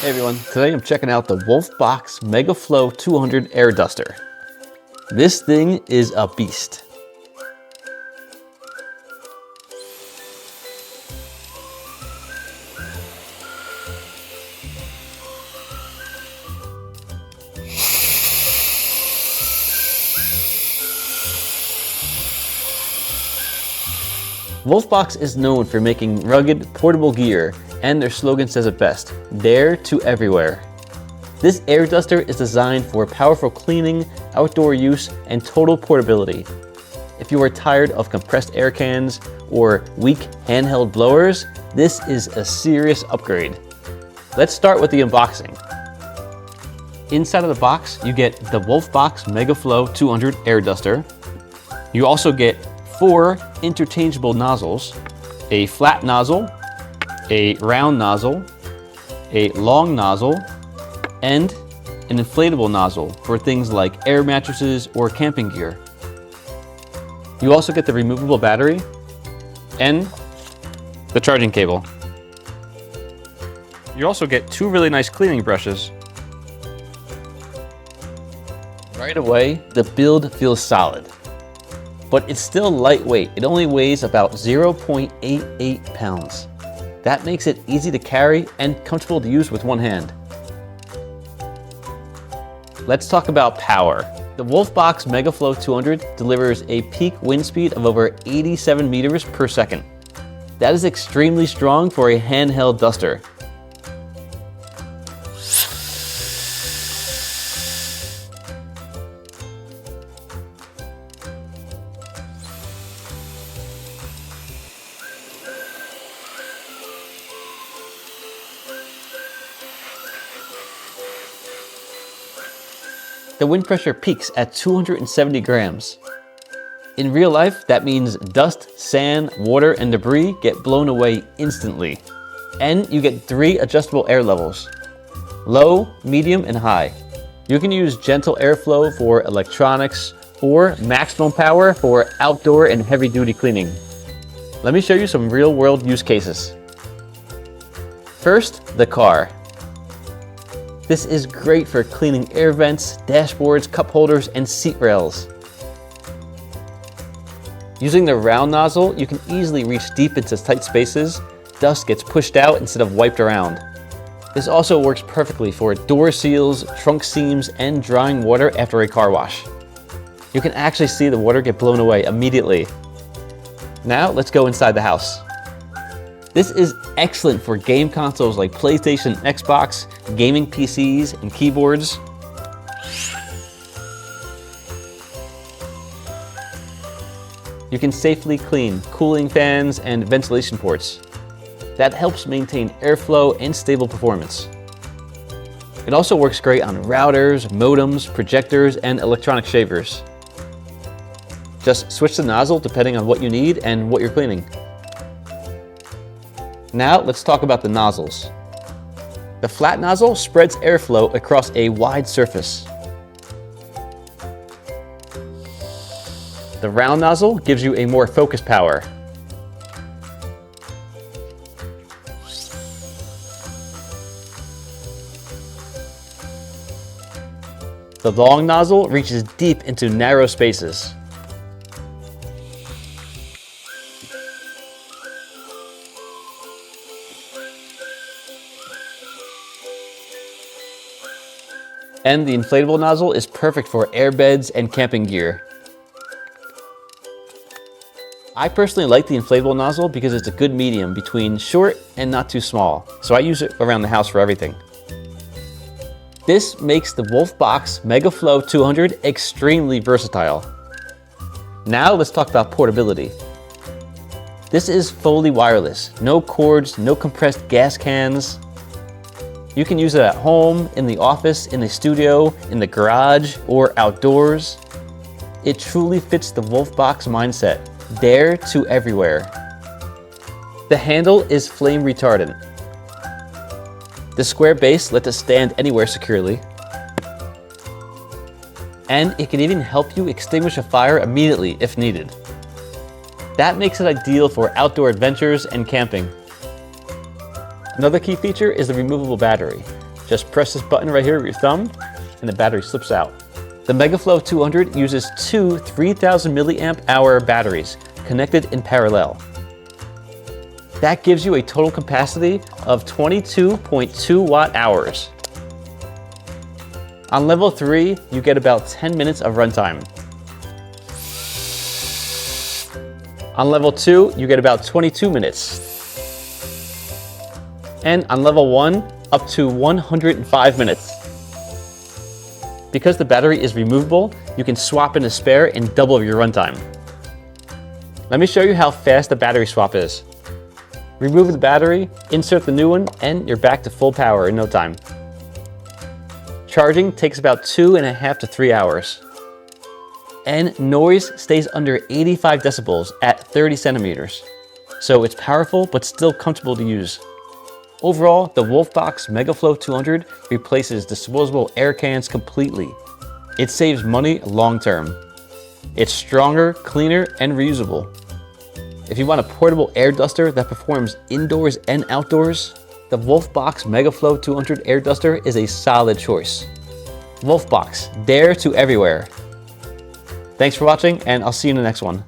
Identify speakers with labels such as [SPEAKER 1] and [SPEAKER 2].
[SPEAKER 1] Hey everyone, today I'm checking out the WOLFBOX MEGAFLOW 200 Air Duster. This thing is a beast. WOLFBOX is known for making rugged, portable gear, and their slogan says it best, dare to everywhere. This air duster is designed for powerful cleaning, outdoor use, and total portability. If you are tired of compressed air cans or weak handheld blowers, this is a serious upgrade. Let's start with the unboxing. Inside of the box, you get the WOLFBOX MEGAFLOW 200 Air Duster. You also get 4 interchangeable nozzles, a flat nozzle, a round nozzle, a long nozzle, and an inflatable nozzle for things like air mattresses or camping gear. You also get the removable battery and the charging cable. You also get 2 really nice cleaning brushes. Right away, the build feels solid, but it's still lightweight. It only weighs about 0.88 pounds. That makes it easy to carry and comfortable to use with one hand. Let's talk about power. The WOLFBOX MEGAFLOW 200 delivers a peak wind speed of over 87 meters per second. That is extremely strong for a handheld duster. The wind pressure peaks at 270 grams. In real life, that means dust, sand, water, and debris get blown away instantly. And you get 3 adjustable air levels: low, medium, and high. You can use gentle airflow for electronics or maximum power for outdoor and heavy-duty cleaning. Let me show you some real-world use cases. First, the car. This is great for cleaning air vents, dashboards, cup holders, and seat rails. Using the round nozzle, you can easily reach deep into tight spaces. Dust gets pushed out instead of wiped around. This also works perfectly for door seals, trunk seams, and drying water after a car wash. You can actually see the water get blown away immediately. Now let's go inside the house. This is excellent for game consoles like PlayStation, Xbox, gaming PCs, and keyboards. You can safely clean cooling fans and ventilation ports. That helps maintain airflow and stable performance. It also works great on routers, modems, projectors, and electronic shavers. Just switch the nozzle depending on what you need and what you're cleaning. Now let's talk about the nozzles. The flat nozzle spreads airflow across a wide surface. The round nozzle gives you a more focused power. The long nozzle reaches deep into narrow spaces. And the inflatable nozzle is perfect for airbeds and camping gear. I personally like the inflatable nozzle because it's a good medium between short and not too small, so I use it around the house for everything. This makes the WOLFBOX MEGAFLOW 200 extremely versatile. Now let's talk about portability. This is fully wireless, no cords, no compressed gas cans. You can use it at home, in the office, in the studio, in the garage, or outdoors. It truly fits the WOLFBOX mindset, dare to everywhere. The handle is flame retardant. The square base lets it stand anywhere securely. And it can even help you extinguish a fire immediately if needed. That makes it ideal for outdoor adventures and camping. Another key feature is the removable battery. Just press this button right here with your thumb and the battery slips out. The MEGAFLOW 200 uses two 3000 milliamp hour batteries connected in parallel. That gives you a total capacity of 22.2 watt hours. On level 3, you get about 10 minutes of runtime. On level 2, you get about 22 minutes. And on level 1, up to 105 minutes. Because the battery is removable, you can swap in a spare and double your runtime. Let me show you how fast the battery swap is. Remove the battery, insert the new one, and you're back to full power in no time. Charging takes about 2.5 to 3 hours. And noise stays under 85 decibels at 30 centimeters. So it's powerful, but still comfortable to use. Overall, the WOLFBOX MEGAFLOW 200 replaces disposable air cans completely. It saves money long term. It's stronger, cleaner, and reusable. If you want a portable air duster that performs indoors and outdoors, the WOLFBOX MEGAFLOW 200 air duster is a solid choice. WOLFBOX, dare to everywhere. Thanks for watching, and I'll see you in the next one.